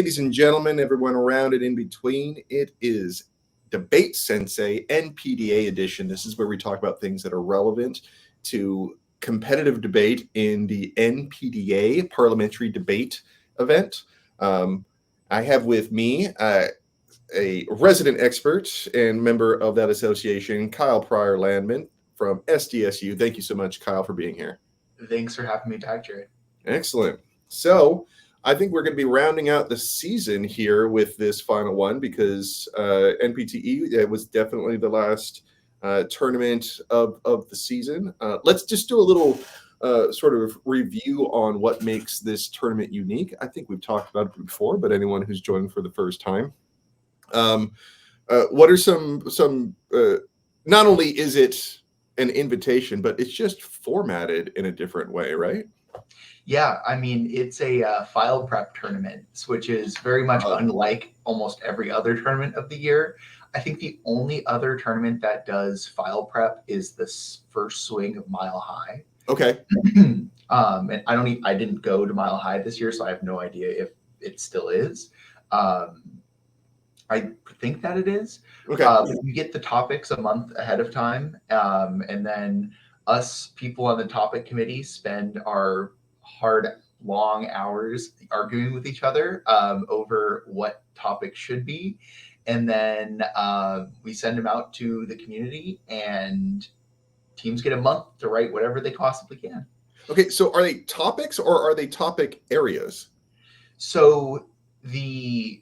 ladies and gentlemen, everyone around and in between, it is DebateSensei NPDA edition. This is where we talk about things that are relevant to competitive debate in the NPDA Parliamentary Debate event. I have with me a resident expert and member of that association, Kyle Pryor-Landman from SDSU. Thank you so much, Kyle, for being here. Thanks for having me back, Jared. Excellent. So I think we're going to be rounding out the season here with this final one because NPTE was definitely the last tournament of the season. Let's just do a little sort of review on what makes this tournament unique. I think we've talked about it before, but anyone who's joining for the first time, what are some not only is it an invitation, but it's just formatted in a different way, right? Yeah, I mean, it's a file prep tournament, which is very much unlike almost every other tournament of the year. I think the only other tournament that does file prep is the first swing of Mile High. Okay. And I didn't go to Mile High this year, so I have no idea if it still is. I think that it is. Okay. You get the topics a month ahead of time, and then us people on the topic committee spend our hard, long hours arguing with each other over what topic should be, and then we send them out to the community, and teams get a month to write whatever they possibly can. Okay, so are they topics or are they topic areas? So the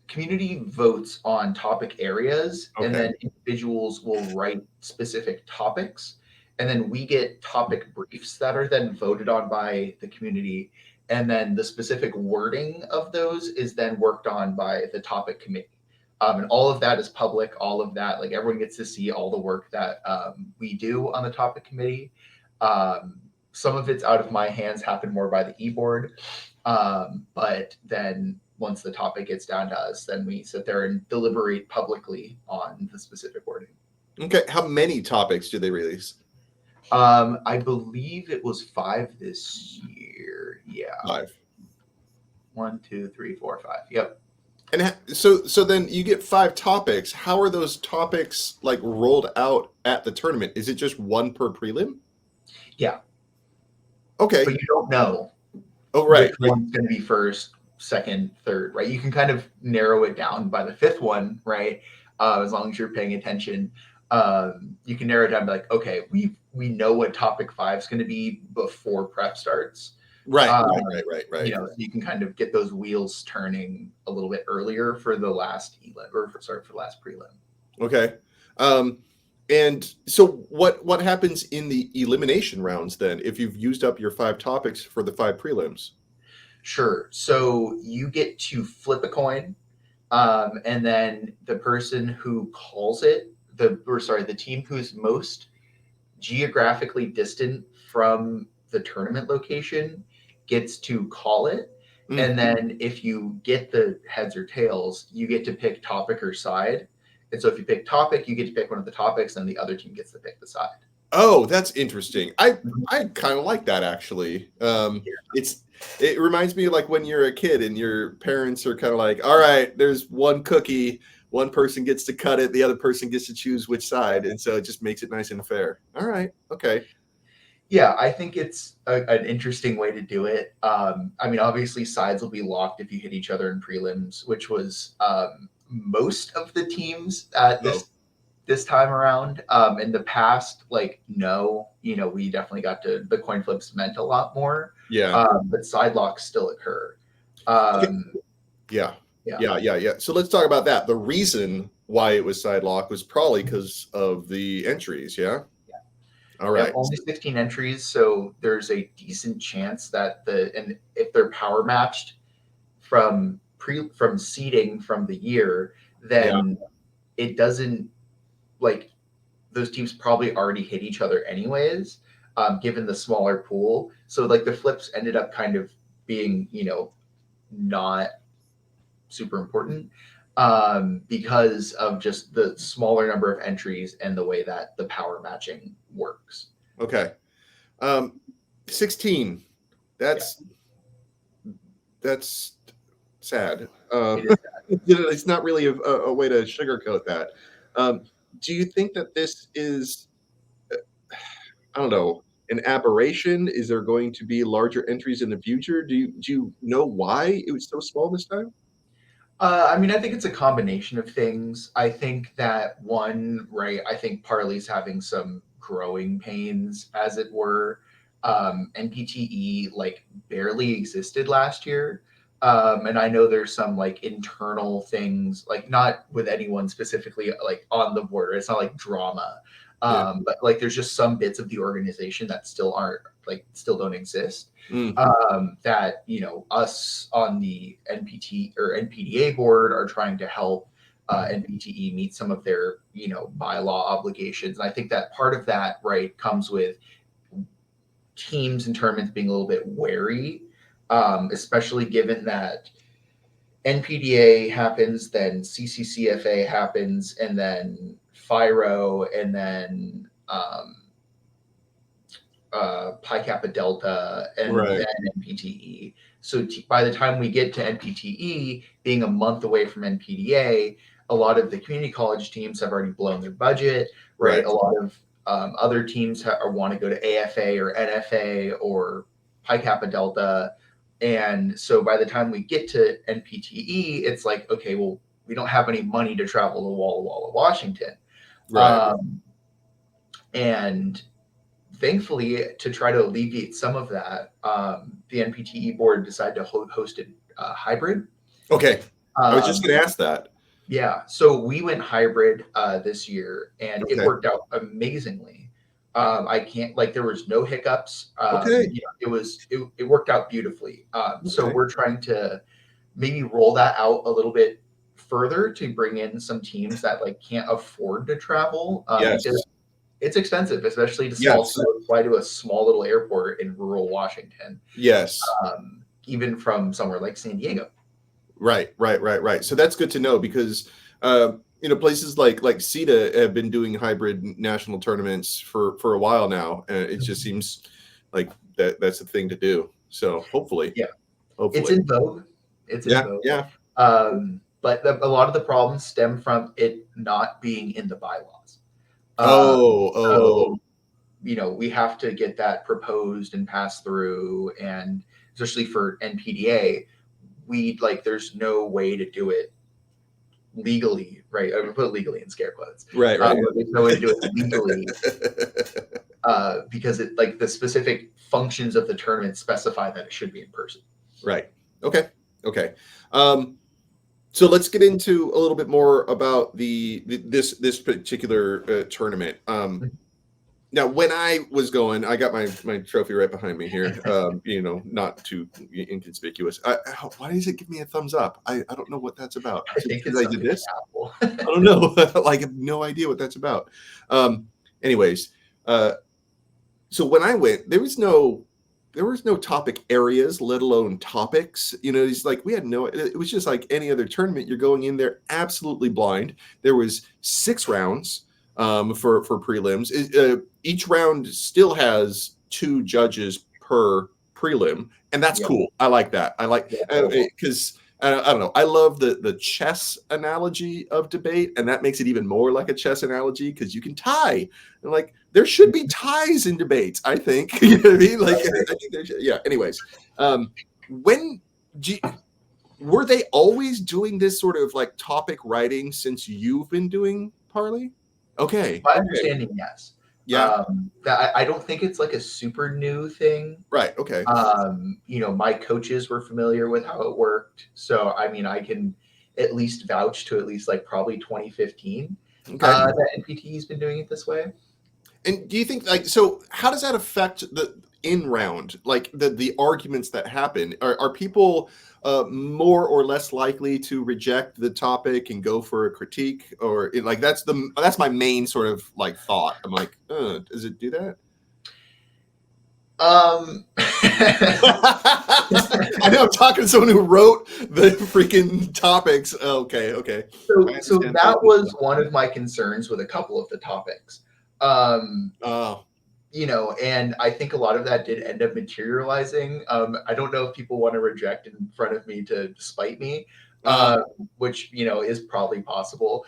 community votes on topic areas, and then individuals will write specific topics, and then we get topic briefs that are then voted on by the community, and then the specific wording of those is then worked on by the topic committee. And all of that is public. All of that, like, everyone gets to see all the work that we do on the topic committee. Some of it's out of my hands, happen more by the e-board, but then once the topic gets down to us, then we sit there and deliberate publicly on the specific wording. Okay. How many topics do they release? I believe it was 5 this year. Yeah. 5. 1, 2, 3, 4, 5. Yep. And so then you get 5 topics. How are those topics like rolled out at the tournament? Is it just one per prelim? Yeah. Okay. But you don't know. Oh, right. Which one's going to be first, second, third, right? You can kind of narrow it down by the 5th one, right? As long as you're paying attention, you can narrow it down and be like, okay, we know what topic 5 is going to be before prep starts. Right. You know, you can kind of get those wheels turning a little bit earlier for the last for the last prelim. Okay. And so what happens in the elimination rounds then if you've used up your 5 topics for the 5 prelims? Sure. So you get to flip a coin, and then the person who calls it, the team who's most geographically distant from the tournament location gets to call it. Mm-hmm. And then if you get the heads or tails, you get to pick topic or side. And so if you pick topic, you get to pick one of the topics, and the other team gets to pick the side. Oh, that's interesting. I kind of like that, actually. It reminds me of like when you're a kid and your parents are kind of like, all right, there's one cookie, one person gets to cut it, the other person gets to choose which side. And so it just makes it nice and fair. All right. Okay. Yeah, I think it's an interesting way to do it. I mean, obviously sides will be locked if you hit each other in prelims, which was most of the teams at this time around. In the past, like, no, you know, we definitely got to, the coin flips meant a lot more. Yeah. But side locks still occur. Okay. Yeah. So let's talk about that. The reason why it was side lock was probably because of the entries. Yeah. All right. Only 16 entries, so there's a decent chance that and if they're power matched from seeding from the year, then it doesn't, like, those teams probably already hit each other anyways, given the smaller pool. So like the flips ended up kind of being, you know, not super important because of just the smaller number of entries and the way that the power matching works. Okay. 16. That's sad. It is. It's not really a way to sugarcoat that. Do you think that this is, I don't know, an aberration? Is there going to be larger entries in the future? Do you know why it was so small this time? I mean, I think it's a combination of things. I think that one, right, I think Parley's having some growing pains, as it were. NPTE like barely existed last year. And I know there's some like internal things, like not with anyone specifically like on the border. It's not like drama. Yeah. But like there's just some bits of the organization that still aren't like still don't exist. Mm, That us on the NPT or NPDA board are trying to help NPTE meet some of their bylaw obligations, and I think that part of that right comes with teams and tournaments being a little bit wary, especially given that NPDA happens, then CCCFA happens, and then FIRO, and then Pi Kappa Delta, and right. then NPTE. So by the time we get to NPTE, being a month away from NPDA, a lot of the community college teams have already blown their budget, right? Right. A lot of other teams want to go to AFA or NFA or Pi Kappa Delta. And so by the time we get to NPTE, it's like, okay, well, we don't have any money to travel to Walla Walla, Washington. Right. And thankfully, to try to alleviate some of that, the NPTE board decided to host it hybrid. Okay. I was just going to ask that. Yeah, so we went hybrid this year, and it Okay. worked out amazingly. I can't like there was no hiccups. Okay. It worked out beautifully. So Okay. we're trying to maybe roll that out a little bit further to bring in some teams that like can't afford to travel. Yes. Because it's expensive, especially to Yes. fly to a small little airport in rural Washington, Yes. even from somewhere like San Diego. Right. So that's good to know because places like CETA have been doing hybrid national tournaments for a while now, and it just seems like that's the thing to do. So hopefully, It's in vogue. It's in vogue. Yeah. But a lot of the problems stem from it not being in the bylaws. So, we have to get that proposed and passed through, and especially for NPDA, there's no way to do it legally, right? I would put legally in scare quotes. Right. There's no way to do it legally because it like the specific functions of the tournament specify that it should be in person. Right. Okay. So let's get into a little bit more about this particular tournament. Now, when I was going, I got my trophy right behind me here. Not too inconspicuous. Why does it give me a thumbs up? I don't know what that's about. I think it's I did this. Apple. I don't know. I have no idea what that's about. Anyways, so when I went, there was no topic areas, let alone topics. It's like it was just like any other tournament. You're going in there absolutely blind. There was 6 rounds for prelims. Each round still has 2 judges per prelim, and that's cool. I like that. I like because I don't know. I love the chess analogy of debate, and that makes it even more like a chess analogy because you can tie. And like there should be ties in debates. I think. You know what I mean? Like I think there should, yeah. Anyways, were they always doing this sort of like topic writing since you've been doing Parley? Okay. My understanding, yes. Yeah. That I don't think it's like a super new thing. Right. Okay. My coaches were familiar with how it worked, so I mean, I can at least vouch to at least like probably 2015 that NPTE's been doing it this way. And do you think so? How does that affect the in round, like the arguments that happen? Are people more or less likely to reject the topic and go for a critique, or that's my main sort of like thought. I'm like, does it do that? I know I'm talking to someone who wrote the freaking topics. Okay. So that was one of my concerns with a couple of the topics. and I think a lot of that did end up materializing. I don't know if people want to reject in front of me to spite me, which, is probably possible.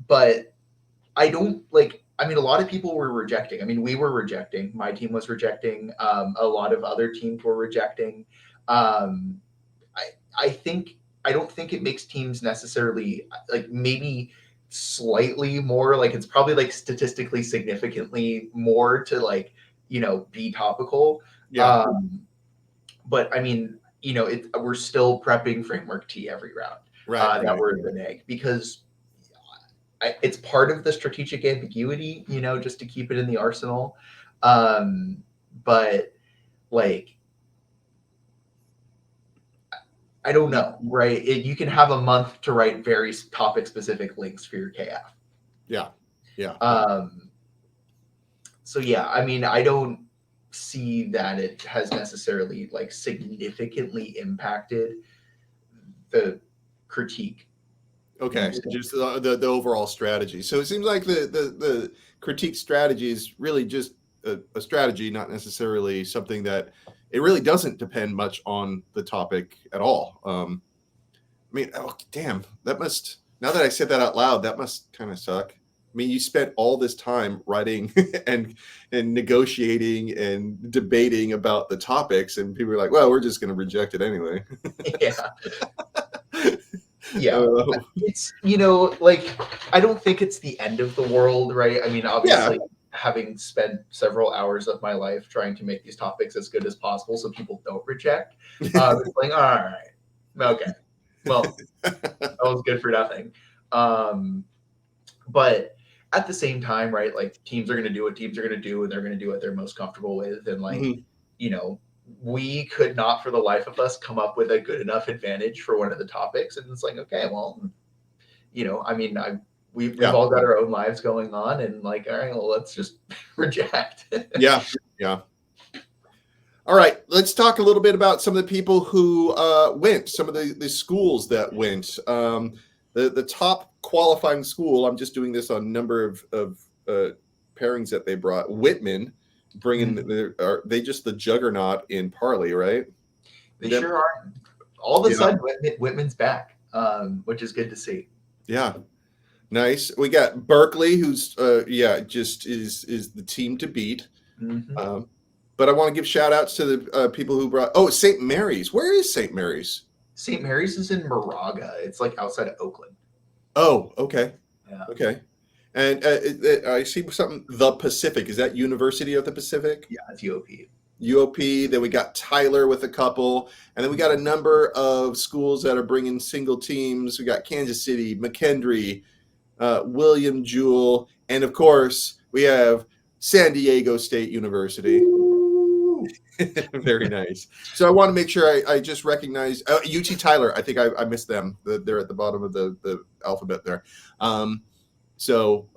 But I don't a lot of people were rejecting. I mean, we were rejecting. My team was rejecting. A lot of other teams were rejecting. Um, I think I don't think it makes teams necessarily maybe slightly more it's probably statistically significantly more to be topical. Yeah. But I mean, we're still prepping framework T every round. That word of the egg because it's part of the strategic ambiguity, just to keep it in the arsenal. But I don't know, right? You can have a month to write very topic-specific links for your KF. Yeah. So yeah, I mean, I don't see that it has necessarily significantly impacted the critique. Okay, just the overall strategy. So it seems like the critique strategy is really just a strategy, not necessarily something that it really doesn't depend much on the topic at all. I mean, oh damn, that must, now that I said that out loud, that must kind of suck. I mean, you spent all this time writing and negotiating and debating about the topics, and people are like, "Well, we're just going to reject it anyway." Yeah, it's I don't think it's the end of the world, right? I mean, obviously, having spent several hours of my life trying to make these topics as good as possible so people don't reject, it's all right, okay, well, that was good for nothing. But at the same time, right, teams are going to do what teams are going to do, and they're going to do what they're most comfortable with, and we could not for the life of us come up with a good enough advantage for one of the topics, and it's okay, well, I mean, we've all got our own lives going on, and all right, well, let's just reject. Yeah. All right, let's talk a little bit about some of the people who went, some of the schools that went. The top qualifying school, I'm just doing this on number of pairings that they brought. Whitman, bringing are they just the juggernaut in Parley, right? They sure are. All of a sudden, Whitman's back, which is good to see. Yeah, nice. We got Berkeley, who's just is the team to beat. But I want to give shout outs to the people who brought. Oh, St. Mary's. Where is St. Mary's? St. Mary's is in Moraga. It's outside of Oakland. Oh, okay. Yeah. Okay. And I see something. The Pacific, is that University of the Pacific? Yeah, it's UOP. UOP. Then we got Tyler with a couple, and then we got a number of schools that are bringing single teams. We got Kansas City, McKendree, William Jewell, and of course we have San Diego State University. Very nice. So I want to make sure I just recognize UT Tyler. I think I missed them. They're at the bottom of the alphabet there. So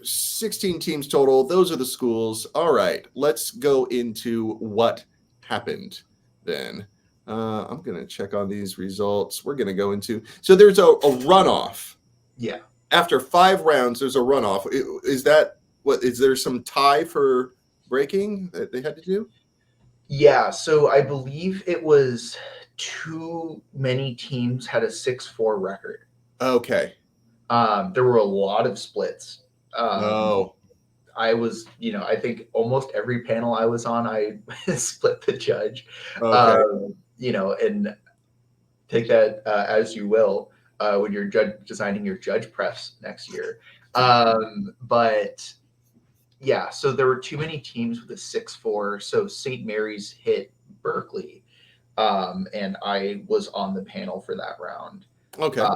16 teams total. Those are the schools. All right, let's go into what happened then. I'm going to check on these results. We're going to go into, so there's a runoff. Yeah. After 5 rounds, there's a runoff. Is that what? Is there some tie for breaking that they had to do? Yeah, so I believe it was too many teams had a 6-4 record. Okay. There were a lot of splits. Oh. I was, I think almost every panel I was on, I split the judge. Okay. And take that as you will when you're designing your judge prefs next year. But yeah, so there were too many teams with a 6-4. So St. Mary's hit Berkeley, and I was on the panel for that round. Okay.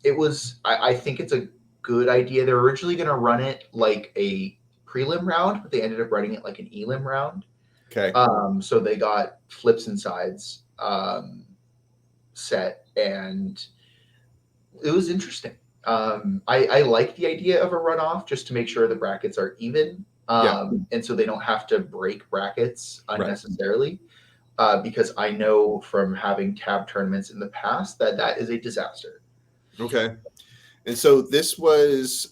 It was, I think it's a good idea. They're originally going to run it like a prelim round, but they ended up running it like an elim round. Okay. So they got flips and sides set, and it was interesting. I like the idea of a runoff just to make sure the brackets are even, and so they don't have to break brackets unnecessarily. Because I know from having tab tournaments in the past that is a disaster. Okay. And so this was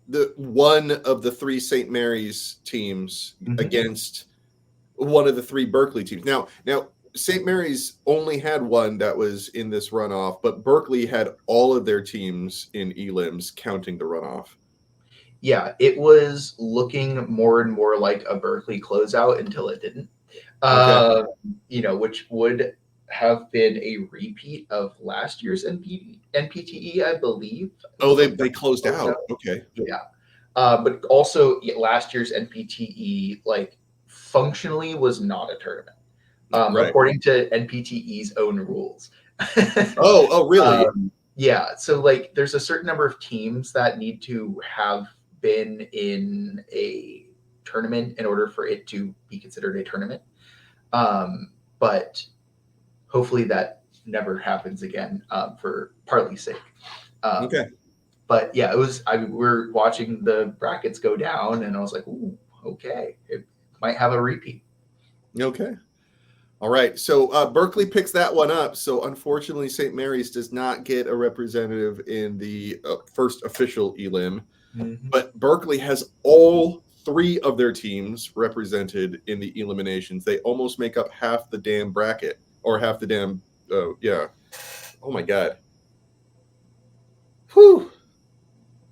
the one of the three St. Mary's teams Mhm. against one of the three Berkeley teams. Now St. Mary's only had one that was in this runoff, but Berkeley had all of their teams in elims counting the runoff. Yeah, it was looking more and more like a Berkeley closeout until it didn't. Okay. Which would have been a repeat of last year's NPTE, I believe. Oh, they closed out. Okay. Yeah. But also last year's NPTE, like, functionally was not a tournament, Right. according to NPTE's own rules. Oh, really? Yeah. So, like, there's a certain number of teams that need to have been in a tournament in order for it to be considered a tournament. But hopefully that never happens again, for Parley's sake. Okay. But yeah, we're watching the brackets go down, and I was like, ooh, okay, it might have a repeat. Okay. All right. So Berkeley picks that one up. So unfortunately, St. Mary's does not get a representative in the first official elim. Mm-hmm. But Berkeley has all three of their teams represented in the eliminations. They almost make up half the damn bracket, or half the damn, yeah. Oh my God. Whew.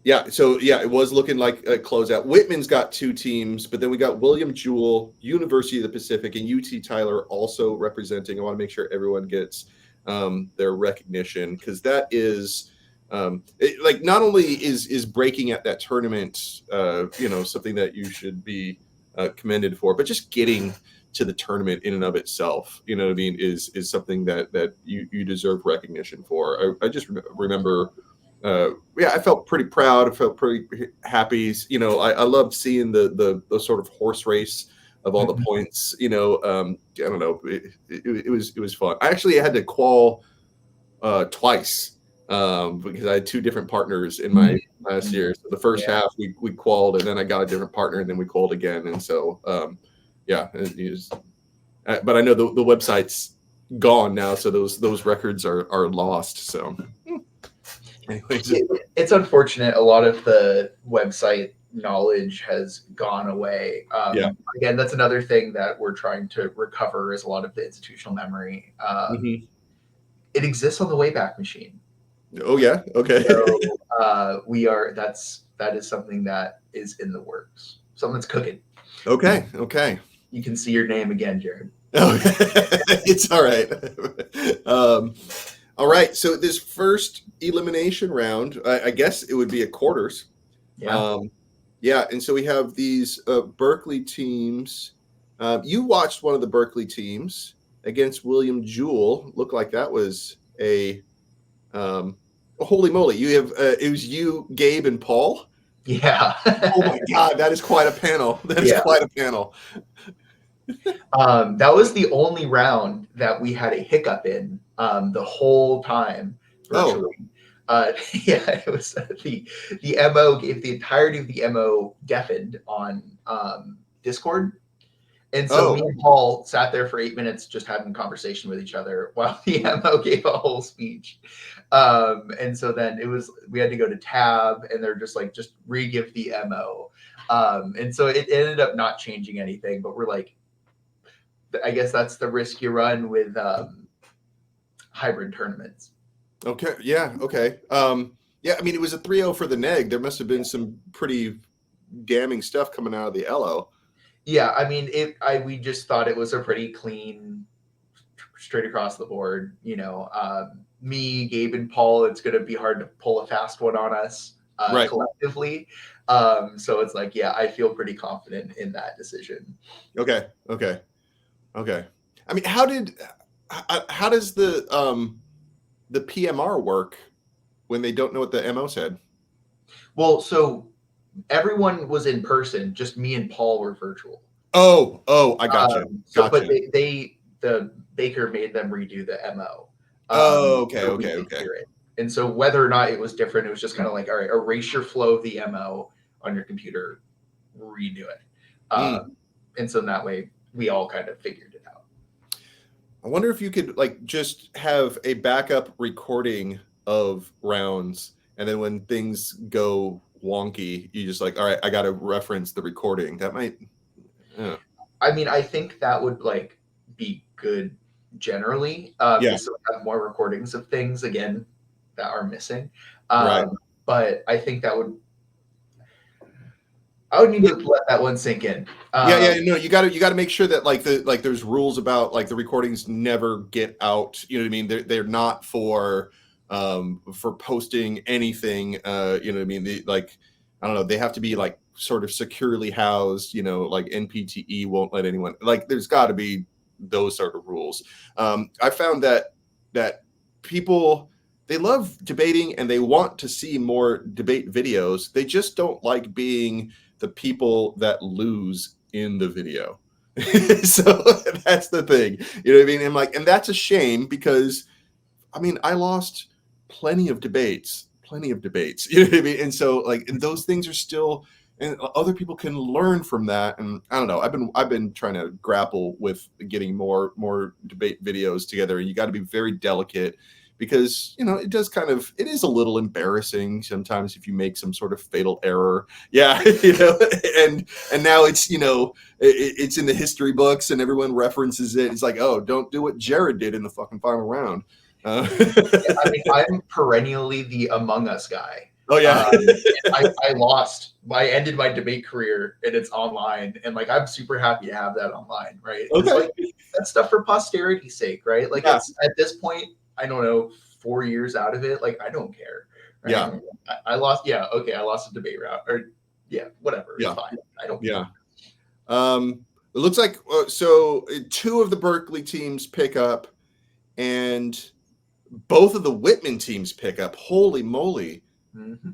Yeah, so yeah, it was looking like a closeout. Whitman's got two teams, but then we got William Jewell, University of the Pacific, and UT Tyler also representing. I want to make sure everyone gets their recognition, because that is like, not only is breaking at that tournament, something that you should be commended for, but just getting to the tournament in and of itself, you know what I mean, is something that you deserve recognition for. I just remember. I felt pretty proud. I felt pretty happy. I loved seeing the sort of horse race of all the points. I don't know. It was fun. I actually had to qual twice, because I had two different partners in my last year. So the first half we qualled, and then I got a different partner, and then we qualled again. And so but I know the website's gone now, so those records are lost. So. Anyways. It's unfortunate. A lot of the website knowledge has gone away. Again, that's another thing that we're trying to recover, is a lot of the institutional memory. It exists on the Wayback Machine. Oh yeah. Okay. So that is something that is in the works. Something's cooking. Okay. You can see your name again, Jared. Oh, it's all right. All right. So this first elimination round, I guess it would be a quarters. Yeah. And so we have these Berkeley teams. You watched one of the Berkeley teams against William Jewell. Looked like that was a holy moly. You have it was you, Gabe, and Paul. Yeah. Oh my God, that is quite a panel. That is quite a panel. That was the only round that we had a hiccup in the whole time virtually. It was the MO gave the entirety of the MO deafened on Discord. And so me and Paul sat there for 8 minutes just having a conversation with each other while the MO gave a whole speech. And so then we had to go to tab, and they're just like, just re-give the MO. And so it ended up not changing anything, but we're like, I guess that's the risk you run with hybrid tournaments. Okay. Yeah. Okay. I mean, it was a 3-0 for the neg. There must have been some pretty damning stuff coming out of the LO. Yeah, I mean, we just thought it was a pretty clean, straight across the board. Me, Gabe, and Paul, it's going to be hard to pull a fast one on us collectively. So it's like, yeah, I feel pretty confident in that decision. Okay. I mean, how does the PMR work when they don't know what the MO said? Well, so everyone was in person, just me and Paul were virtual. I gotcha. But the Baker made them redo the MO. Okay. And so whether or not it was different, it was just kind of like, all right, erase your flow of the MO on your computer, redo it. And so that way we all kind of figured it out. I wonder if you could just have a backup recording of rounds, and then when things go wonky, you just like, all right, I got to reference the recording. That might, I mean, I think that would like be good generally, yeah, because we have more recordings of things again that are missing. right. But I think I would need to let that one sink in. Yeah, no, you got to make sure that like there's rules about like the recordings never get out. You know what I mean? They're not for posting anything. You know what I mean? Like I don't know. They have to be like sort of securely housed. You know, like NPTE won't let anyone. Like there's got to be those sort of rules. I found that people, they love debating and they want to see more debate videos. They just don't like being the people that lose in the video. So that's the thing. You know what I mean? And that's a shame because I mean, I lost plenty of debates. You know what I mean? And so like, and those things are still, and other people can learn from that. And I don't know. I've been trying to grapple with getting more debate videos together. And you got to be very delicate because you know it is a little embarrassing sometimes if you make some sort of fatal error. Yeah, you know, and now it's it's in the history books and everyone references it. It's like, oh, don't do what Jared did in the fucking final round. Yeah, I mean, I'm perennially the Among Us guy. Oh yeah. I lost. I ended my debate career, and it's online. And like, I'm super happy to have that online, right? Because Okay. like that stuff for posterity's sake, right? Like Yeah. it's at this point, I don't know, 4 years out of it, like I don't care. Right? Yeah. I lost. Yeah, okay, I lost a debate round, or yeah, whatever. It's Yeah. fine. I don't. Yeah. It looks like so two of the Berkeley teams pick up, and both of the Whitman teams pick up. Holy moly! Mm-hmm.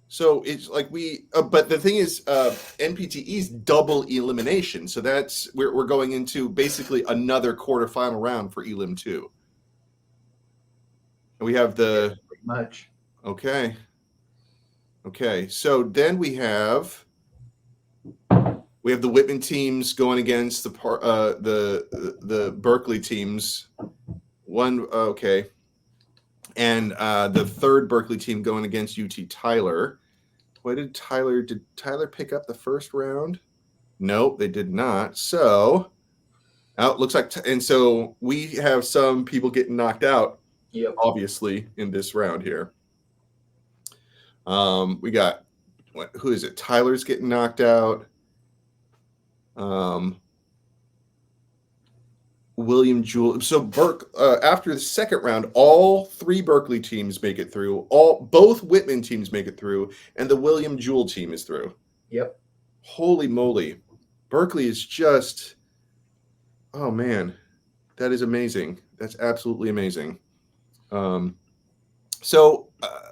So it's like but the thing is, NPTE's double elimination. So that's we're going into basically another quarterfinal round for Elim 2. And we have the Pretty much. okay. So then we have the Whitman teams going against the Berkeley teams. One okay. And the third Berkeley team going against UT Tyler. Did Tyler pick up the first round? Nope, they did not. So it looks like and so we have some people getting knocked out. Yep. Obviously in this round here. We got who is it? Tyler's getting knocked out. William Jewell. So after the second round, all three Berkeley teams make it through. Both Whitman teams make it through, and the William Jewell team is through. Yep. Holy moly. Berkeley is just, oh man, that is amazing. That's absolutely amazing. So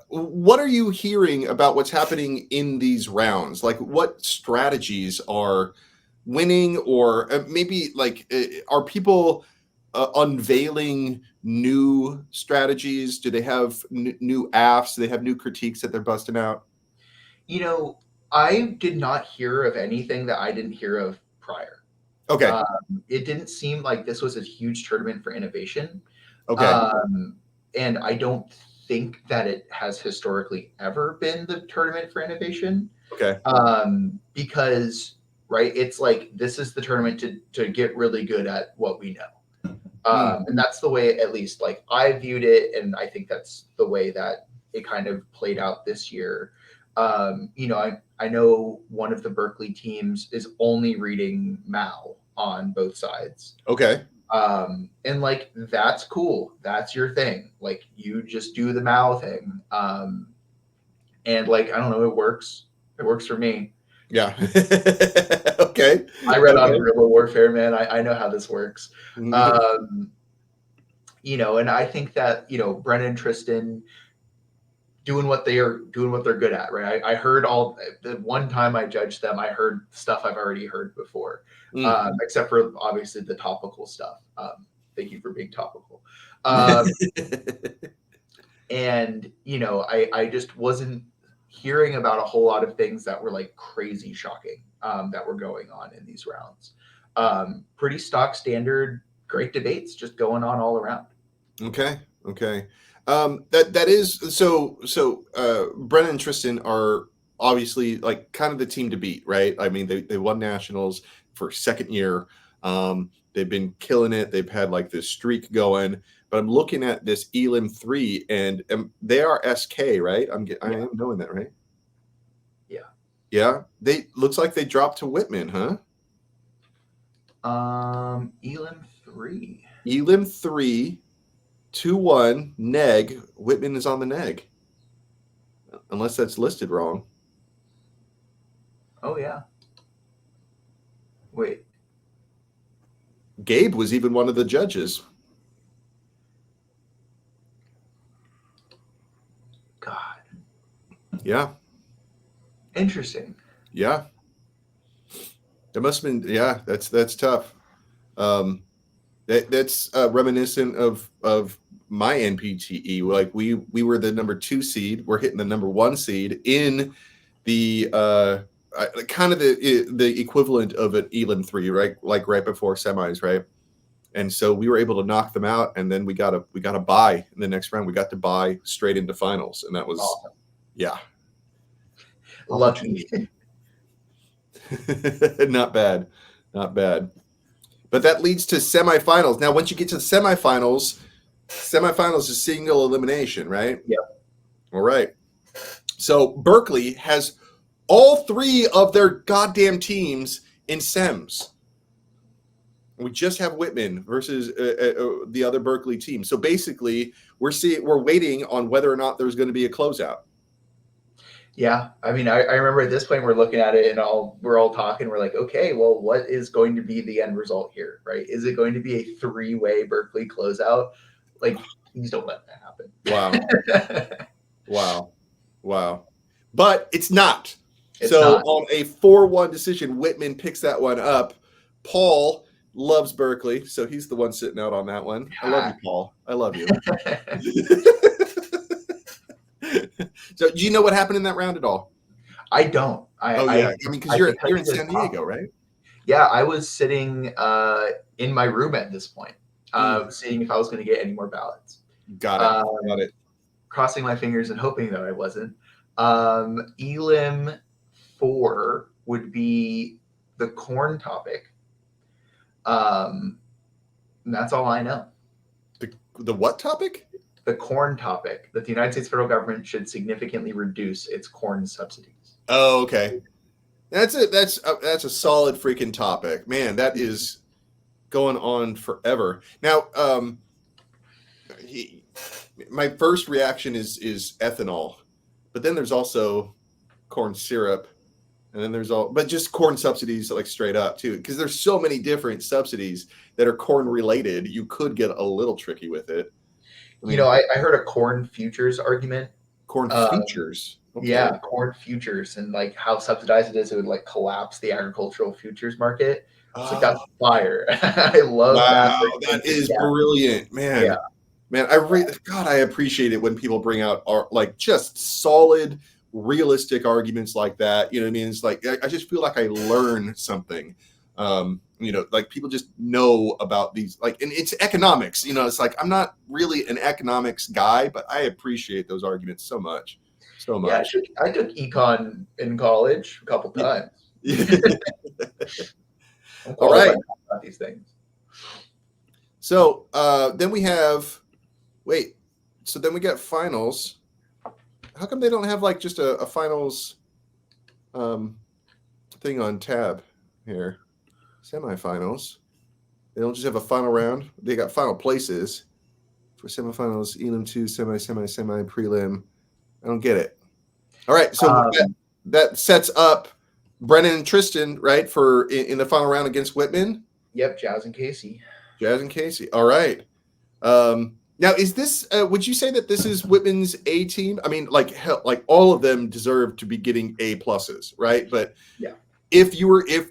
what are you hearing about what's happening in these rounds? Like what strategies are winning, or maybe like are people unveiling new strategies? Do they have new AFs? Do they have new critiques that they're busting out? I did not hear of anything that I didn't hear of prior. Okay. It didn't seem like this was a huge tournament for innovation. Okay. And I don't think that it has historically ever been the tournament for innovation. Okay. Because, right, it's like this is the tournament to get really good at what we know. And that's the way, at least, like I viewed it, and I think that's the way that it kind of played out this year. I know one of the Berkeley teams is only reading Mao on both sides. Okay. And like that's cool. That's your thing. Like you just do the Mao thing. And like I don't know, it works. It works for me. Yeah. Okay. I read on guerrilla warfare, man. I know how this works. And I think that Brennan, Tristan, doing what they're good at, right? I heard all the one time I judged them, I heard stuff I've already heard before, except for obviously the topical stuff. Thank you for being topical. And I just wasn't hearing about a whole lot of things that were like crazy shocking that were going on in these rounds. Pretty stock standard, great debates just going on all around. Okay. That is so Brennan and Tristan are obviously like kind of the team to beat, right? I mean, they won nationals for second year. They've been killing it. They've had like this streak going. But I'm looking at this Elim 3, and they are SK, right? I am knowing that, right? Yeah. Yeah. They looks like they dropped to Whitman, huh? Elim 3. Elim 3, 2-1, neg. Whitman is on the neg. Unless that's listed wrong. Oh, yeah. Wait. Gabe was even one of the judges. God. Yeah. Interesting. Yeah. It must have been, yeah, that's tough. That's reminiscent of my NPTE. Like we were the number 2 seed. We're hitting the number 1 seed in the kind of the equivalent of an Elim 3, right? Like right before semis, right? And so we were able to knock them out, and then we got a bye in the next round. We got to bye straight into finals, and that was awesome. Yeah. Lucky. Not bad. Not bad. But that leads to semifinals. Now, once you get to the semifinals is single elimination, right? Yep. All right. So Berkeley has all 3 of their goddamn teams in sems. We just have Whitman versus the other Berkeley team. So basically, we're waiting on whether or not there's going to be a closeout. Yeah, I mean, I remember at this point we're looking at it and we're all talking. We're like, okay, well, what is going to be the end result here, right? Is it going to be a 3-way Berkeley closeout? Like, please don't let that happen. Wow. But it's not. It's not. On a 4-1 decision, Whitman picks that one up. Paul loves Berkeley, so he's the one sitting out on that one. I love you, Paul. I love you. So, do you know what happened in that round at all? I don't. I mean, because you're in San Diego, right? Yeah, I was sitting in my room at this point, seeing if I was going to get any more ballots. Got it. Crossing my fingers and hoping that I wasn't. Elim 4 would be the corn topic. And that's all I know. The what topic? The corn topic, that the United States federal government should significantly reduce its corn subsidies. Oh, okay. That's a solid freaking topic, man. That is going on forever. Now, my first reaction is ethanol, but then there's also corn syrup, and then there's but just corn subsidies like straight up too, because there's so many different subsidies that are corn related. You could get a little tricky with it. I mean, I heard a corn futures argument. Corn futures. Okay. Yeah, corn futures, and like how subsidized it is, it would like collapse the agricultural futures market. It's like, that's fire. I love that. That is brilliant, man. Yeah. Man, I appreciate it when people bring out like just solid, realistic arguments like that. You know what I mean? It's like I just feel like I learn something. Like people just know about these, like, and it's economics. It's like I'm not really an economics guy, but I appreciate those arguments so much. Yeah, I took econ in college a couple times. All right. About these things. So then we have. Wait, so then we got finals. How come they don't have like just a finals thing on tab here? Semifinals. They don't just have a final round. They got final places for semifinals, Elim 2, semi, prelim. I don't get it. All right, so that sets up Brennan and Tristan, right, for in the final round against Whitman. Yep, Jazz and Casey. All right. Now, is this? Would you say that this is Whitman's A team? I mean, like all of them deserve to be getting A pluses, right? But yeah, if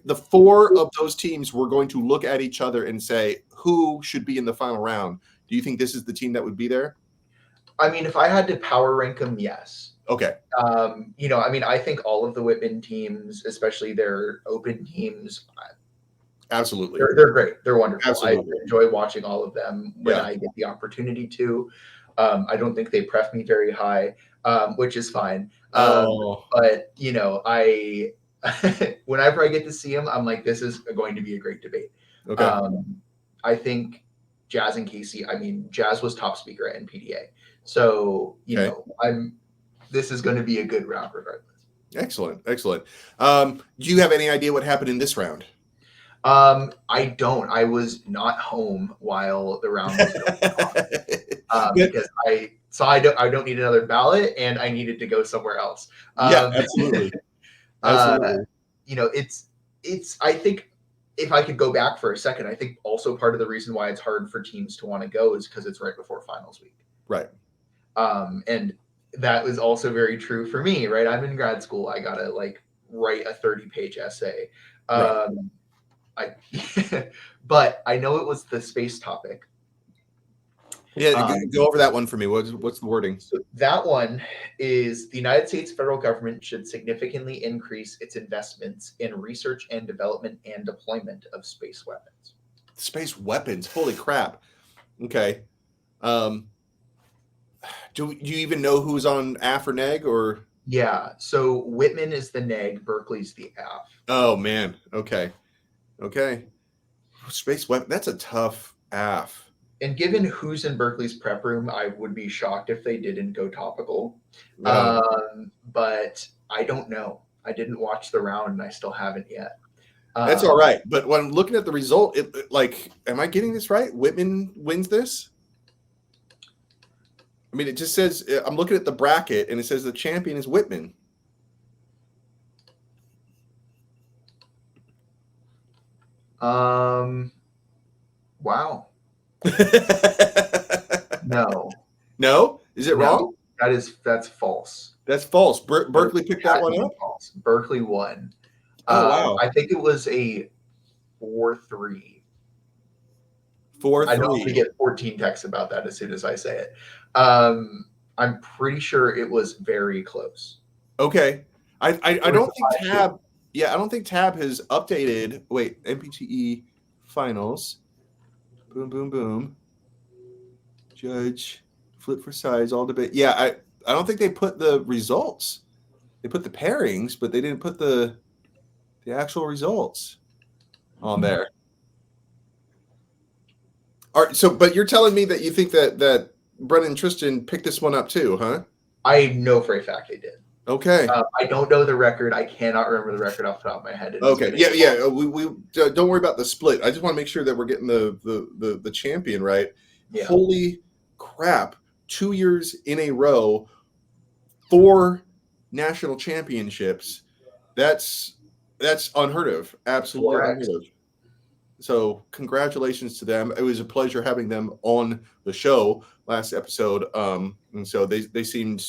the 4 of those teams were going to look at each other and say who should be in the final round, do you think this is the team that would be there? I mean, if I had to power rank them, yes. Okay. I think all of the Whitman teams, especially their open teams, absolutely, they're great. They're wonderful. Absolutely. I enjoy watching all of them when I get the opportunity to. I don't think they pref me very high, which is fine. Oh, But you know, I whenever I get to see them, I'm like, this is going to be a great debate. okay. I think Jazz and Casey. I mean, Jazz was top speaker at NPDA, so you Okay. know, this is going to be a good round regardless. Excellent. Excellent. Do you have any idea what happened in this round? I don't. I was not home while the round was going on because I don't need another ballot and I needed to go somewhere else. Yeah, Um, absolutely. uh, Absolutely. you know, it's. I think if I could go back for a second, I think also part of the reason why it's hard for teams to want to go is because it's right before finals week. Right. And that was also very true for me. Right, I'm in grad school. I gotta like write a 30-page essay. Right. I, but I know it was the space topic. Yeah, go over that one for me. What's the wording? So that one is the United States federal government should significantly increase its investments in research and development and deployment of space weapons. Space weapons. Holy crap. Okay. Um, do you even know who's on AF or NEG or? Yeah. So Whitman is the neg, Berkeley's the AF. Oh man. Okay. Okay. Space weapon. That's a tough AF. And given who's in Berkeley's prep room, I would be shocked if they didn't go topical. Right. But I don't know. I didn't watch the round and I still haven't yet. That's all right. But when I'm looking at the result, like, am I getting this right? Whitman wins this? I mean, it just says, I'm looking at the bracket and it says the champion is Whitman. Wow. No. No? Is it wrong? That's false. That's false. Berkeley picked that one up? False. Berkeley won. Oh, wow. I think it was a 4-3. 4-3. I know we get 14 texts about that as soon as I say it. I'm pretty sure it was very close. Okay. I don't think Tab. Yeah, I don't think Tab has updated. Wait, NPTE finals. Boom, boom, boom. Judge, flip for size, all debate. Yeah, I don't think they put the results. They put the pairings, but they didn't put the actual results on there. All right, so but you're telling me that you think that Brennan and Tristan picked this one up too, huh? I know for a fact they did. Okay. I don't know the record. I cannot remember the record off the top of my head. Okay. Yeah. We don't worry about the split. I just want to make sure that we're getting the champion right. Yeah. Holy crap! 2 years in a row, 4 national championships. That's unheard of. Absolutely unheard of. So congratulations to them. It was a pleasure having them on the show last episode. And so they seemed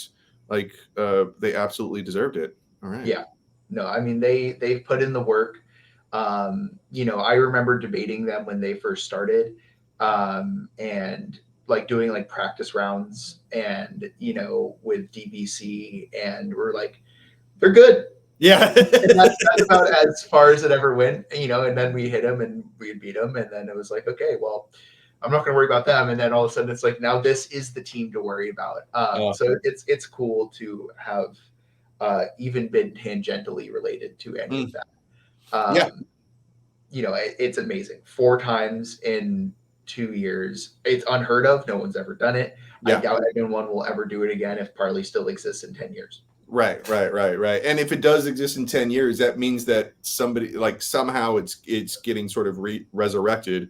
like they absolutely deserved it. All right. Yeah. No, I mean they've put in the work. You know, I remember debating them when they first started, and like doing like practice rounds and you know with DBC, and we're like, they're good. Yeah. And that's about as far as it ever went, you know, and then we hit them and we beat them. And then it was like, okay, well, I'm not going to worry about them. And then all of a sudden it's like, now this is the team to worry about. So it's cool to have even been tangentially related to any of that. You know, it's amazing. 4 times in 2 years. It's unheard of. No one's ever done it. Yeah. I doubt anyone will ever do it again if Parley still exists in 10 years. Right. And if it does exist in 10 years, that means that somebody like somehow it's getting sort of resurrected,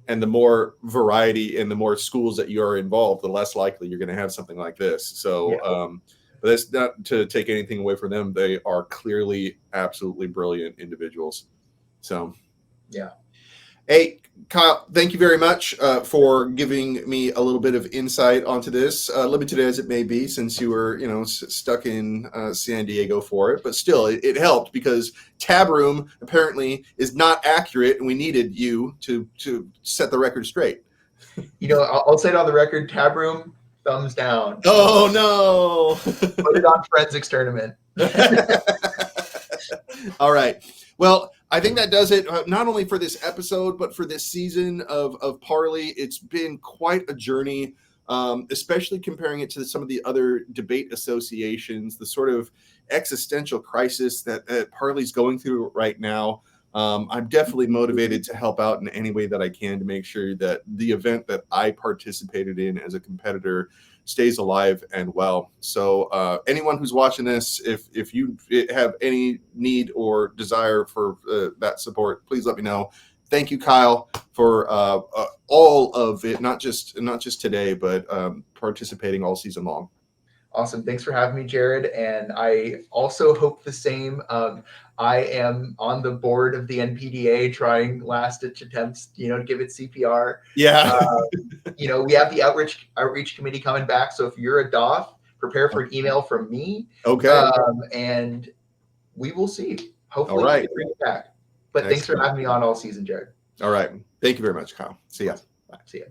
and the more variety and the more schools that you are involved, the less likely you're going to have something like this. So, but that's not to take anything away from them. They are clearly absolutely brilliant individuals. So, yeah. Hey, Kyle, thank you very much for giving me a little bit of insight onto this, limited as it may be, since you were, you know, stuck in San Diego for it. But still, it helped because Tab Room apparently is not accurate, and we needed you to set the record straight. You know, I'll say it on the record, Tab Room, thumbs down. Oh, no. Put it on Forensics Tournament. All right. Well, I think that does it, not only for this episode, but for this season of Parley. It's been quite a journey. especially comparing it to some of the other debate associations, the sort of existential crisis that Parley's going through right now. I'm definitely motivated to help out in any way that I can to make sure that the event that I participated in as a competitor stays alive and well. So anyone who's watching this, if you have any need or desire for that support, please let me know. Thank you, Kyle, for all of it, not just today, but participating all season long. Awesome. Thanks for having me, Jared. And I also hope the same. I am on the board of the NPDA trying last ditch attempts, to give it CPR. Yeah. We have the outreach committee coming back. So if you're a DOF, prepare for an email from me. Okay. And we will see. Hopefully all right. we can bring it back. But Excellent. Thanks for having me on all season, Jared. All right. Thank you very much, Kyle. See ya. Bye. See ya.